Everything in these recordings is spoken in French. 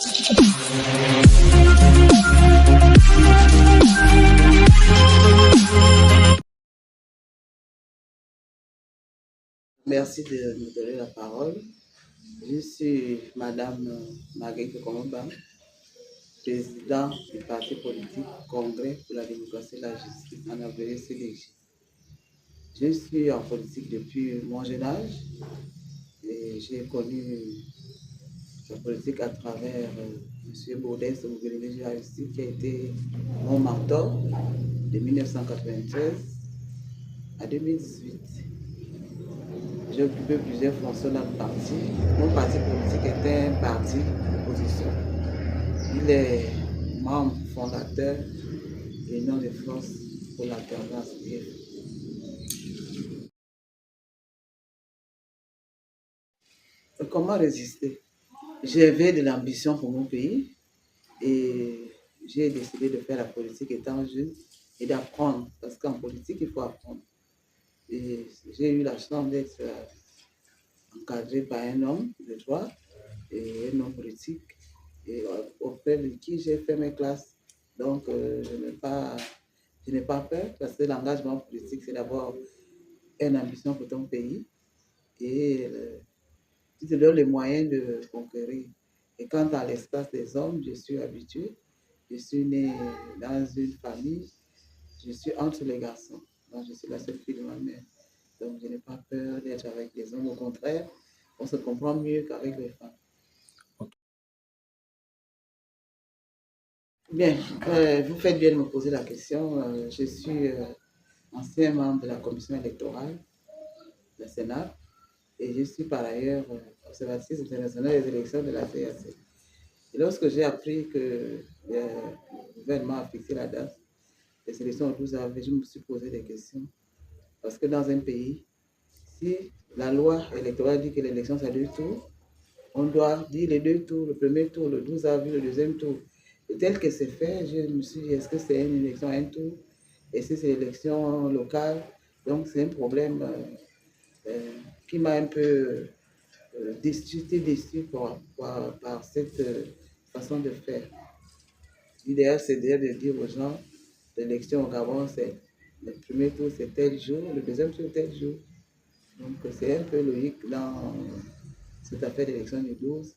Merci de me donner la parole. Je suis Madame Marguerite Komomba, présidente du parti politique Congrès pour la démocratie et la justice en appelé CDJ. Je suis en politique depuis mon jeune âge et j'ai connu la politique à travers M. Baudin Somogolele Justice qui a été mon mentor de 1993 à 2018. J'ai occupé plusieurs fonctions dans le parti. Mon parti politique était un parti d'opposition. Il est membre fondateur de l'Union des forces pour l'alternance. Comment résister? J'avais de l'ambition pour mon pays et j'ai décidé de faire la politique étant jeune et d'apprendre, parce qu'en politique, il faut apprendre. Et j'ai eu la chance d'être encadré par un homme de droit et un homme politique et auprès de qui j'ai fait mes classes. Donc, je n'ai pas peur parce que l'engagement politique, c'est d'abord une ambition pour ton pays et tu te donnes les moyens de conquérir. Et quant à l'espace des hommes, je suis habitué. Je suis né dans une famille, je suis entre les garçons. Donc, je suis la seule fille de ma mère. Donc, je n'ai pas peur d'être avec les hommes. Au contraire, on se comprend mieux qu'avec les femmes. Bien, vous faites bien de me poser la question. Je suis ancien membre de la commission électorale du Sénat et je suis par ailleurs observatrice internationale des élections de la CAC. Et lorsque j'ai appris que le gouvernement a fixé la date des élections au 12 avril, je me suis posé des questions. Parce que dans un pays, si la loi électorale dit que l'élection c'est 2 tours, on doit dire les 2 tours, le premier tour, le 12 avril, le deuxième tour. Et tel que c'est fait, je me suis dit, est-ce que c'est une élection à un tour? Est-ce que c'est une élection locale? Donc c'est un problème qui m'a un peu déçu par cette façon de faire. L'idéal, c'est de dire aux gens, l'élection au Gabon, c'est le premier tour, c'est tel jour, le deuxième tour, tel jour. Donc c'est un peu logique dans cette affaire d'élection du 12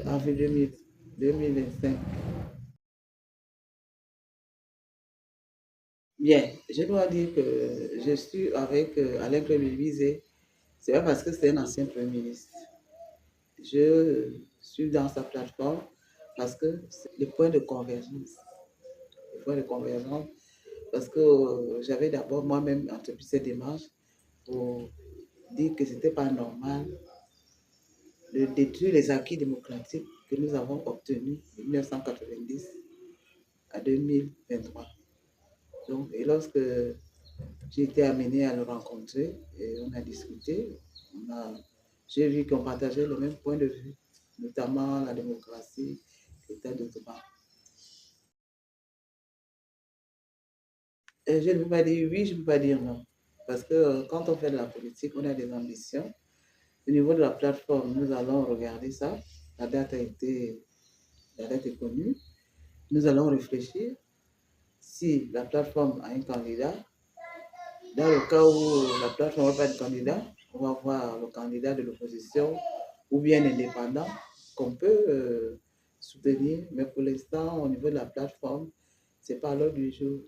avril 2025. Bien, je dois dire que je suis avec Alain Claude Visé. C'est pas parce que c'est un ancien Premier ministre. Je suis dans sa plateforme parce que c'est le point de convergence. Le point de convergence, parce que j'avais d'abord moi-même entrepris cette démarche pour dire que ce n'était pas normal de détruire les acquis démocratiques que nous avons obtenus de 1990 à 2023. Donc, et lorsque j'ai été amené à le rencontrer et on a discuté, j'ai vu qu'on partageait le même point de vue, notamment la démocratie, l'état de droit. Et je ne peux pas dire oui, je ne peux pas dire non. Parce que quand on fait de la politique, on a des ambitions. Au niveau de la plateforme, nous allons regarder ça. La date est connue. Nous allons réfléchir. Si la plateforme a un candidat, dans le cas où la plateforme n'a pas de candidat, on va voir le candidat de l'opposition ou bien indépendant qu'on peut soutenir. Mais pour l'instant, au niveau de la plateforme, ce n'est pas à l'ordre du jour.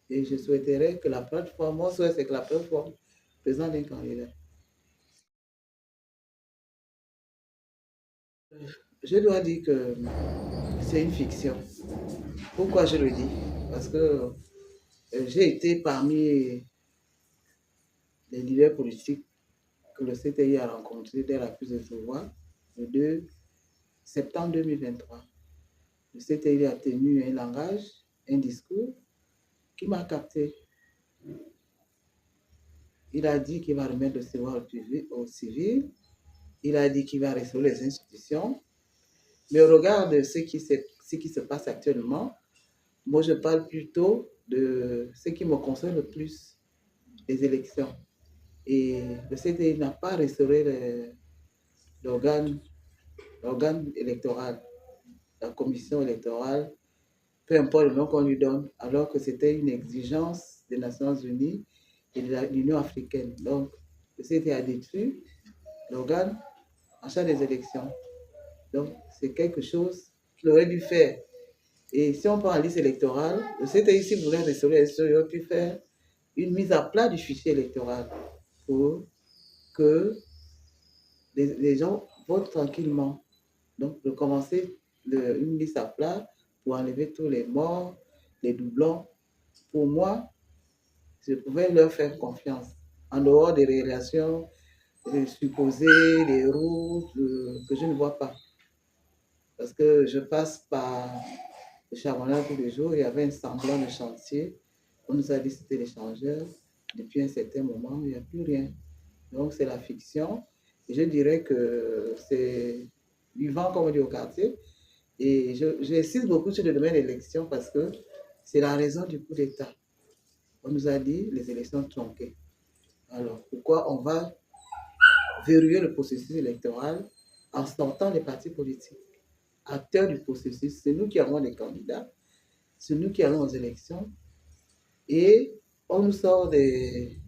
Et je souhaiterais que la plateforme, mon souhait, c'est que la plateforme présente un candidat. Je dois dire que c'est une fiction. Pourquoi je le dis? Parce que j'ai été parmi les leaders politiques que le CTI a rencontrés dès la prise de pouvoir le 2 septembre 2023. Le CTI a tenu un langage, un discours qui m'a capté. Il a dit qu'il va remettre le pouvoir au civil. Il a dit qu'il va restaurer les institutions. Mais au regard de ce qui se passe actuellement, moi je parle plutôt de ce qui me concerne le plus, les élections. Et le CTI n'a pas restauré l'organe l'organe électoral, la commission électorale, peu importe le nom qu'on lui donne, alors que c'était une exigence des Nations Unies et de l'Union africaine. Donc, le CEDEAO a détruit l'organe en charge des élections. Donc, c'est quelque chose qu'il aurait dû faire. Et si on prend la liste électorale, le CEDEAO, si vous voulez restaurer les choses, il aurait pu faire une mise à plat du fichier électoral pour que les gens votent tranquillement. Donc, de commencer une liste à plat pour enlever tous les morts, les doublons. Pour moi, je pouvais leur faire confiance. En dehors des relations supposées, des routes que je ne vois pas. Parce que je passe par le charbonnage tous les jours, il y avait un semblant de chantier. On nous a dit que c'était l'échangeur. Depuis un certain moment, il n'y a plus rien. Donc, c'est la fiction. Et je dirais que c'est vivant, comme on dit au quartier. Et j'insiste beaucoup sur le domaine de l'élection parce que c'est la raison du coup d'État. On nous a dit les élections tronquées. Alors, pourquoi on va verrouiller le processus électoral en sortant les partis politiques? Acteurs du processus, c'est nous qui avons les candidats, c'est nous qui allons aux élections et on nous sort des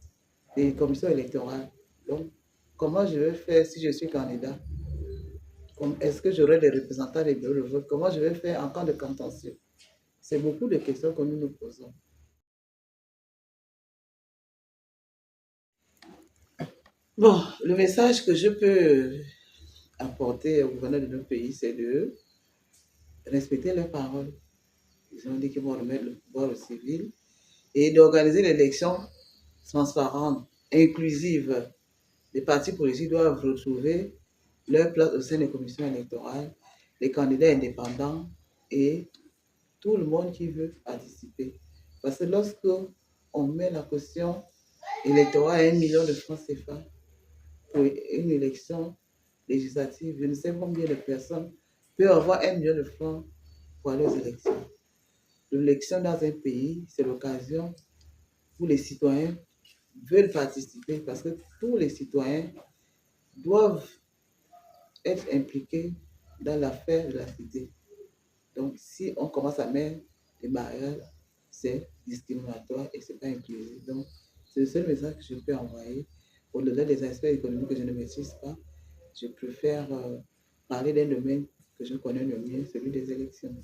commissions électorales. Donc, comment je vais faire si je suis candidat? Est-ce que j'aurai des représentants des bureaux de vote? Comment je vais faire en cas de contentieux? C'est beaucoup de questions que nous nous posons. Bon, le message que je peux apporter au gouverneur de notre pays, c'est de respecter leurs paroles. Ils ont dit qu'ils vont remettre le pouvoir au civil et d'organiser l'élection transparente, inclusive. Les partis politiques doivent retrouver leur place au sein des commissions électorales, les candidats indépendants et tout le monde qui veut participer. Parce que lorsque on met la caution électorale à 1 million de francs CFA pour une élection législative, je ne sais combien de personnes peuvent avoir 1 million de francs pour aller aux élections. L'élection dans un pays, c'est l'occasion où les citoyens veulent participer parce que tous les citoyens doivent être impliqués dans l'affaire de la cité. Donc, si on commence à mettre des barrières, c'est discriminatoire et ce n'est pas inclusif. Donc, c'est le seul message que je peux envoyer. Au-delà des aspects économiques que je ne maîtrise pas, je préfère parler d'un domaine que je connais le mieux, celui des élections.